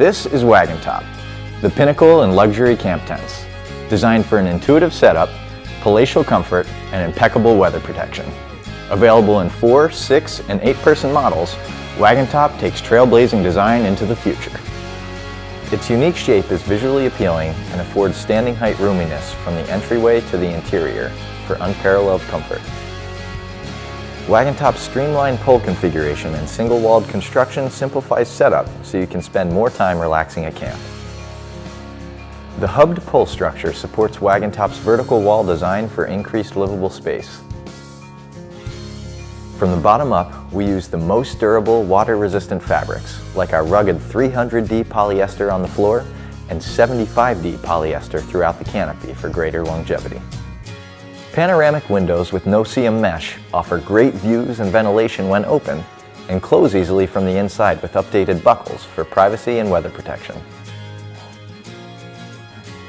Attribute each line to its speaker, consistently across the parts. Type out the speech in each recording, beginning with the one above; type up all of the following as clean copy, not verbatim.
Speaker 1: This is Wagontop, the pinnacle in luxury camp tents, designed for an intuitive setup, palatial comfort, and impeccable weather protection. Available in 4, 6, and 8-person models, Wagontop takes trailblazing design into the future. Its unique shape is visually appealing and affords standing height roominess from the entryway to the interior for unparalleled comfort. Wagontop's streamlined pole configuration and single-walled construction simplifies setup so you can spend more time relaxing at camp. The hubbed pole structure supports Wagontop's vertical wall design for increased livable space. From the bottom up, we use the most durable, water-resistant fabrics, like our rugged 300D polyester on the floor and 75D polyester throughout the canopy for greater longevity. Panoramic windows with no-seam mesh offer great views and ventilation when open, and close easily from the inside with updated buckles for privacy and weather protection.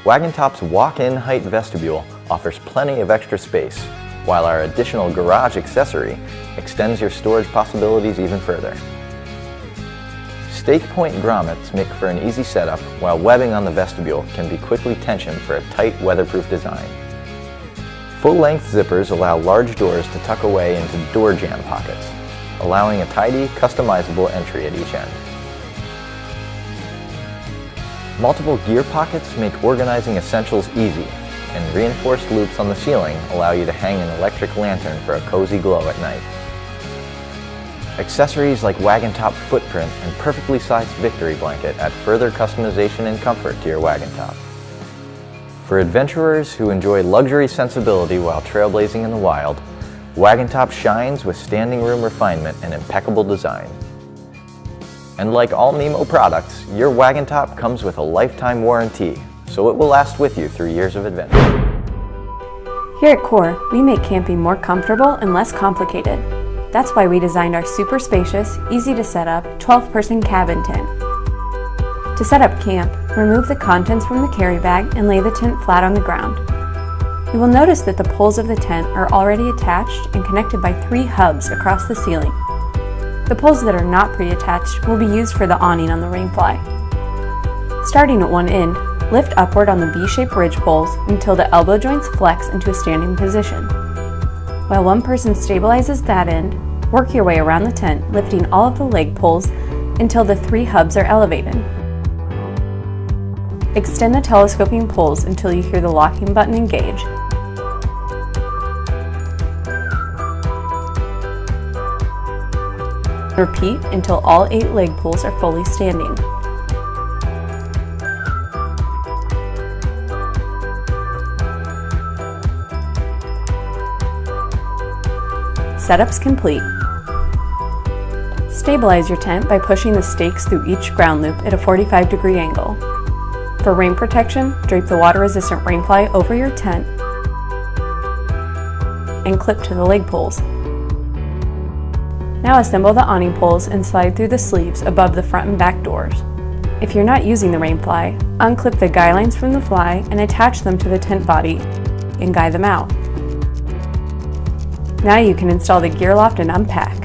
Speaker 1: Wagontop's walk-in height vestibule offers plenty of extra space, while our additional garage accessory extends your storage possibilities even further. Stake point grommets make for an easy setup, while webbing on the vestibule can be quickly tensioned for a tight, weatherproof design. Full-length zippers allow large doors to tuck away into door jamb pockets, allowing a tidy, customizable entry at each end. Multiple gear pockets make organizing essentials easy, and reinforced loops on the ceiling allow you to hang an electric lantern for a cozy glow at night. Accessories like Wagontop footprint and perfectly sized victory blanket add further customization and comfort to your Wagontop. For adventurers who enjoy luxury sensibility while trailblazing in the wild, Wagontop shines with standing room refinement and impeccable design. And like all Nemo products, your Wagontop comes with a lifetime warranty, so it will last with you through years of adventure.
Speaker 2: Here at Core, we make camping more comfortable and less complicated. That's why we designed our super spacious, easy to set up, 12-person cabin tent. To set up camp, remove the contents from the carry bag and lay the tent flat on the ground. You will notice that the poles of the tent are already attached and connected by 3 hubs across the ceiling. The poles that are not pre-attached will be used for the awning on the Rainfly. Starting at one end, lift upward on the V-shaped ridge poles until the elbow joints flex into a standing position. While one person stabilizes that end, work your way around the tent, lifting all of the leg poles until the 3 hubs are elevated. Extend the telescoping poles until you hear the locking button engage. Repeat until all 8 leg poles are fully standing. Setup's complete. Stabilize your tent by pushing the stakes through each ground loop at a 45-degree angle. For rain protection, drape the water-resistant Rainfly over your tent and clip to the leg poles. Now assemble the awning poles and slide through the sleeves above the front and back doors. If you're not using the Rainfly, unclip the guy lines from the fly and attach them to the tent body and guy them out. Now you can install the gear loft and unpack.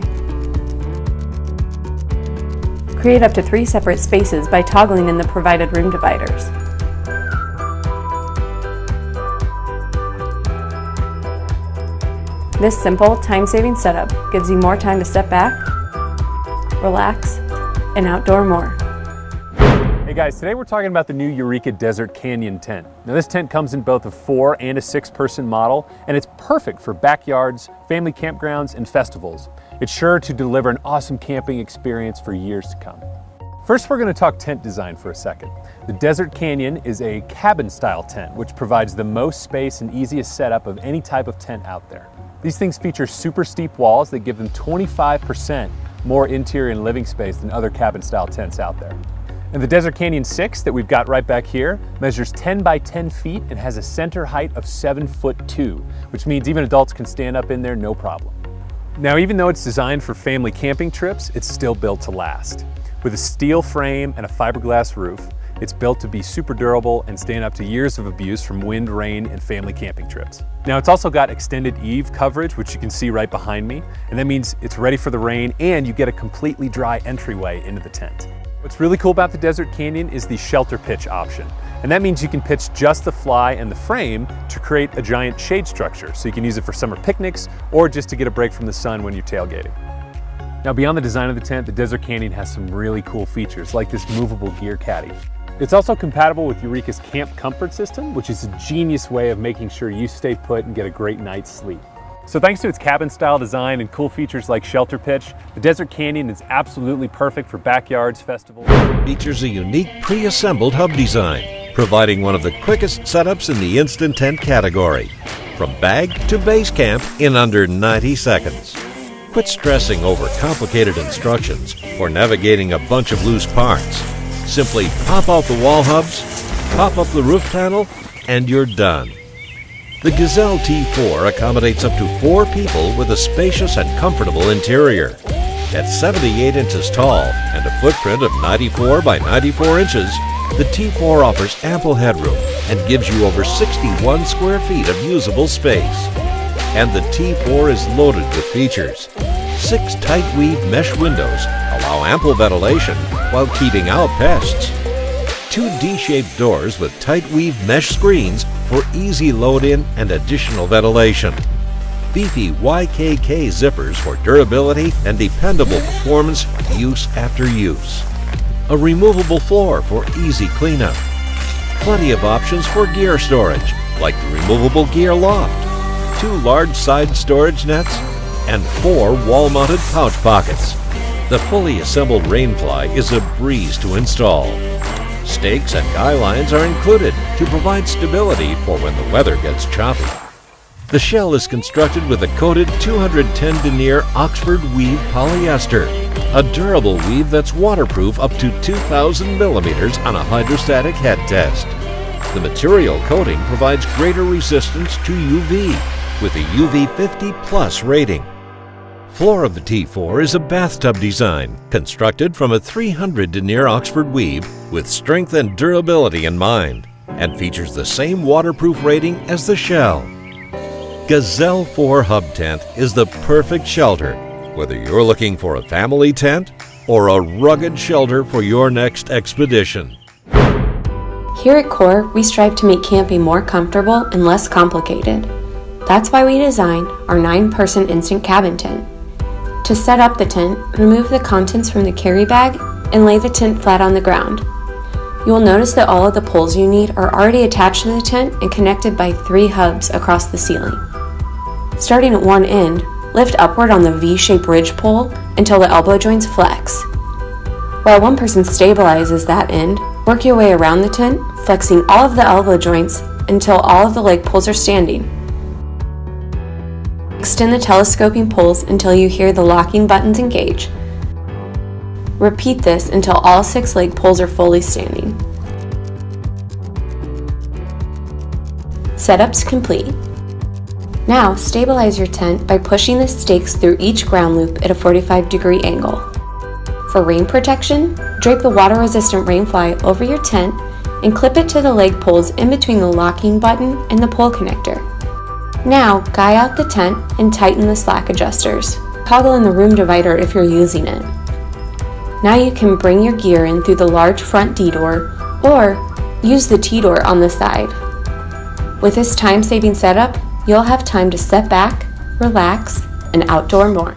Speaker 2: Create up to 3 separate spaces by toggling in the provided room dividers. This simple, time-saving setup gives you more time to step back, relax, and outdoor more.
Speaker 3: Hey guys, today we're talking about the new Eureka Desert Canyon tent. Now this tent comes in both a 4 and a 6-person model, and it's perfect for backyards, family campgrounds, and festivals. It's sure to deliver an awesome camping experience for years to come. First, we're going to talk tent design for a second. The Desert Canyon is a cabin-style tent, which provides the most space and easiest setup of any type of tent out there. These things feature super steep walls that give them 25% more interior and living space than other cabin-style tents out there. And the Desert Canyon 6 that we've got right back here measures 10 by 10 feet and has a center height of 7'2", which means even adults can stand up in there no problem. Now, even though it's designed for family camping trips, it's still built to last. With a steel frame and a fiberglass roof, it's built to be super durable and stand up to years of abuse from wind, rain, and family camping trips. Now, it's also got extended eave coverage, which you can see right behind me, and that means it's ready for the rain and you get a completely dry entryway into the tent. What's really cool about the Desert Canyon is the shelter pitch option. And that means you can pitch just the fly and the frame to create a giant shade structure. So you can use it for summer picnics or just to get a break from the sun when you're tailgating. Now, beyond the design of the tent, the Desert Canyon has some really cool features like this movable gear caddy. It's also compatible with Eureka's Camp Comfort System, which is a genius way of making sure you stay put and get a great night's sleep. So thanks to its cabin-style design and cool features like shelter pitch, the Desert Canyon is absolutely perfect for backyards, festivals.
Speaker 4: Features a unique pre-assembled hub design, providing one of the quickest setups in the instant tent category, from bag to base camp in under 90 seconds. Quit stressing over complicated instructions or navigating a bunch of loose parts. Simply pop out the wall hubs, pop up the roof panel, and you're done. The Gazelle T4 accommodates up to 4 people with a spacious and comfortable interior. At 78 inches tall and a footprint of 94 by 94 inches, the T4 offers ample headroom and gives you over 61 square feet of usable space. And the T4 is loaded with features. 6 tight weave mesh windows allow ample ventilation while keeping out pests. 2 D-shaped doors with tight weave mesh screens for easy load-in and additional ventilation. Beefy YKK zippers for durability and dependable performance use after use. A removable floor for easy cleanup. Plenty of options for gear storage, like the removable gear loft, 2 large side storage nets, and 4 wall-mounted pouch pockets. The fully assembled rainfly is a breeze to install. Stakes and guy lines are included to provide stability for when the weather gets choppy. The shell is constructed with a coated 210 denier Oxford weave polyester, a durable weave that's waterproof up to 2,000 millimeters on a hydrostatic head test. The material coating provides greater resistance to UV with a UV 50+ rating. Floor of the T4 is a bathtub design constructed from a 300 denier Oxford weave with strength and durability in mind, and features the same waterproof rating as the shell. Gazelle 4 Hub Tent is the perfect shelter, whether you're looking for a family tent or a rugged shelter for your next expedition.
Speaker 2: Here at KORE, we strive to make camping more comfortable and less complicated. That's why we designed our 9-person instant cabin tent. To set up the tent, remove the contents from the carry bag and lay the tent flat on the ground. You will notice that all of the poles you need are already attached to the tent and connected by 3 hubs across the ceiling. Starting at one end, lift upward on the V-shaped ridge pole until the elbow joints flex. While one person stabilizes that end, work your way around the tent, flexing all of the elbow joints until all of the leg poles are standing. Extend the telescoping poles until you hear the locking buttons engage. Repeat this until all 6 leg poles are fully standing. Setup's complete. Now stabilize your tent by pushing the stakes through each ground loop at a 45-degree angle. For rain protection, drape the water-resistant rainfly over your tent and clip it to the leg poles in between the locking button and the pole connector. Now, guy out the tent and tighten the slack adjusters. Toggle in the room divider if you're using it. Now you can bring your gear in through the large front D-door or use the T-door on the side. With this time-saving setup, you'll have time to sit back, relax, and outdoor more.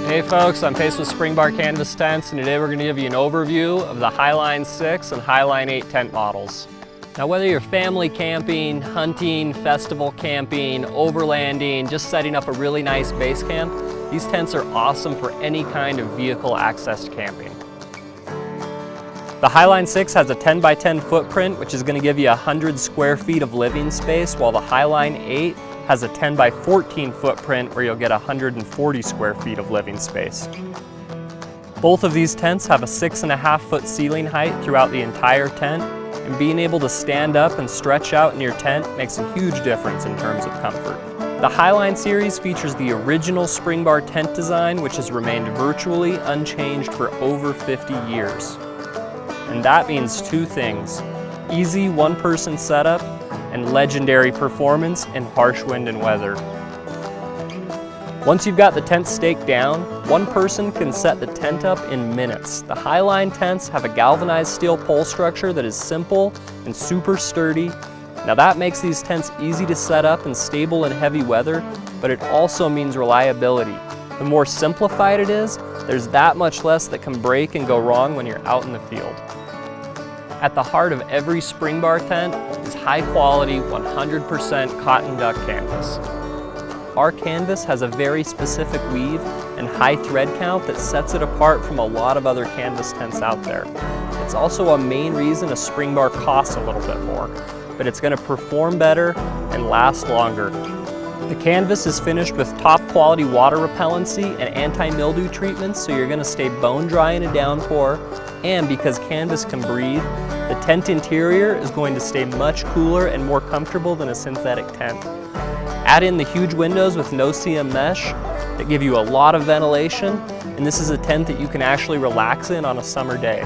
Speaker 5: Hey folks, I'm Pace with Springbar Canvas Tents, and today we're going to give you an overview of the Highline 6 and Highline 8 tent models. Now whether you're family camping, hunting, festival camping, overlanding, just setting up a really nice base camp, these tents are awesome for any kind of vehicle accessed camping. The Highline 6 has a 10 by 10 footprint, which is going to give you 100 square feet of living space, while the Highline 8 has a 10 by 14 footprint where you'll get 140 square feet of living space. Both of these tents have a 6.5 foot ceiling height throughout the entire tent, and being able to stand up and stretch out in your tent makes a huge difference in terms of comfort. The Highline series features the original Springbar tent design, which has remained virtually unchanged for over 50 years. And that means 2 things: easy one-person setup and legendary performance in harsh wind and weather. Once you've got the tent staked down, one person can set the tent up in minutes. The Highline tents have a galvanized steel pole structure that is simple and super sturdy. Now that makes these tents easy to set up and stable in heavy weather, but it also means reliability. The more simplified it is, there's that much less that can break and go wrong when you're out in the field. At the heart of every Springbar tent is high quality 100% cotton duck canvas. Our canvas has a very specific weave and high thread count that sets it apart from a lot of other canvas tents out there. It's also a main reason a Springbar costs a little bit more, but it's going to perform better and last longer. The canvas is finished with top quality water repellency and anti-mildew treatments, so you're going to stay bone dry in a downpour, and because canvas can breathe, the tent interior is going to stay much cooler and more comfortable than a synthetic tent. Add in the huge windows with no-seam mesh that give you a lot of ventilation, and this is a tent that you can actually relax in on a summer day.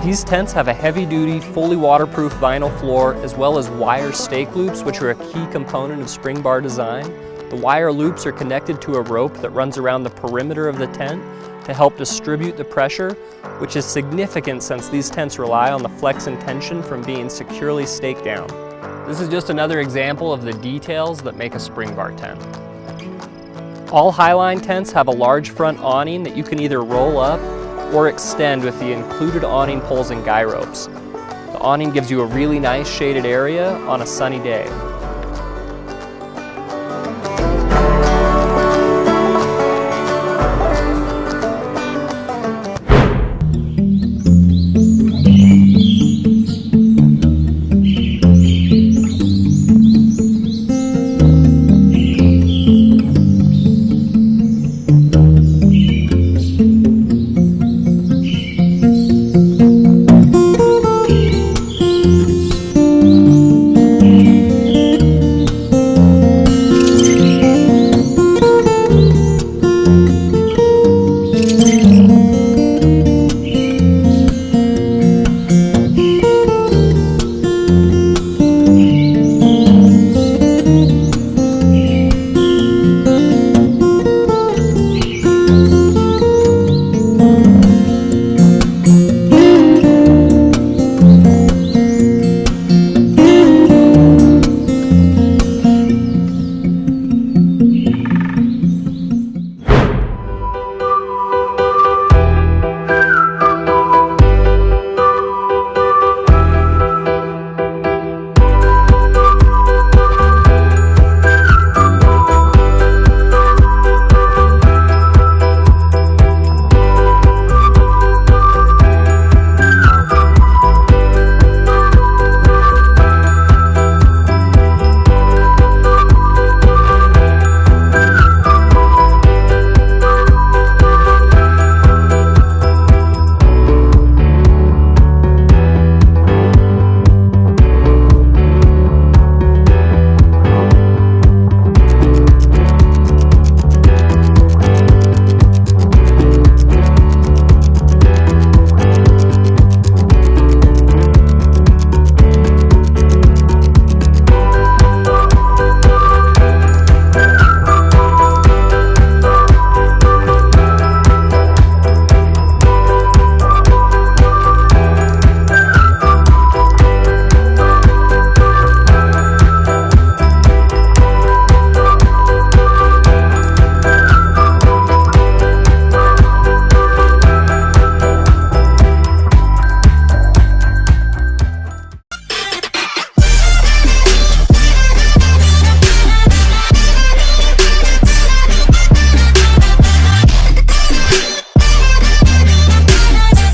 Speaker 5: These tents have a heavy-duty, fully waterproof vinyl floor as well as wire stake loops, which are a key component of Springbar design. The wire loops are connected to a rope that runs around the perimeter of the tent to help distribute the pressure, which is significant since these tents rely on the flex and tension from being securely staked down. This is just another example of the details that make a Springbar tent. All Highline tents have a large front awning that you can either roll up or extend with the included awning poles and guy ropes. The awning gives you a really nice shaded area on a sunny day.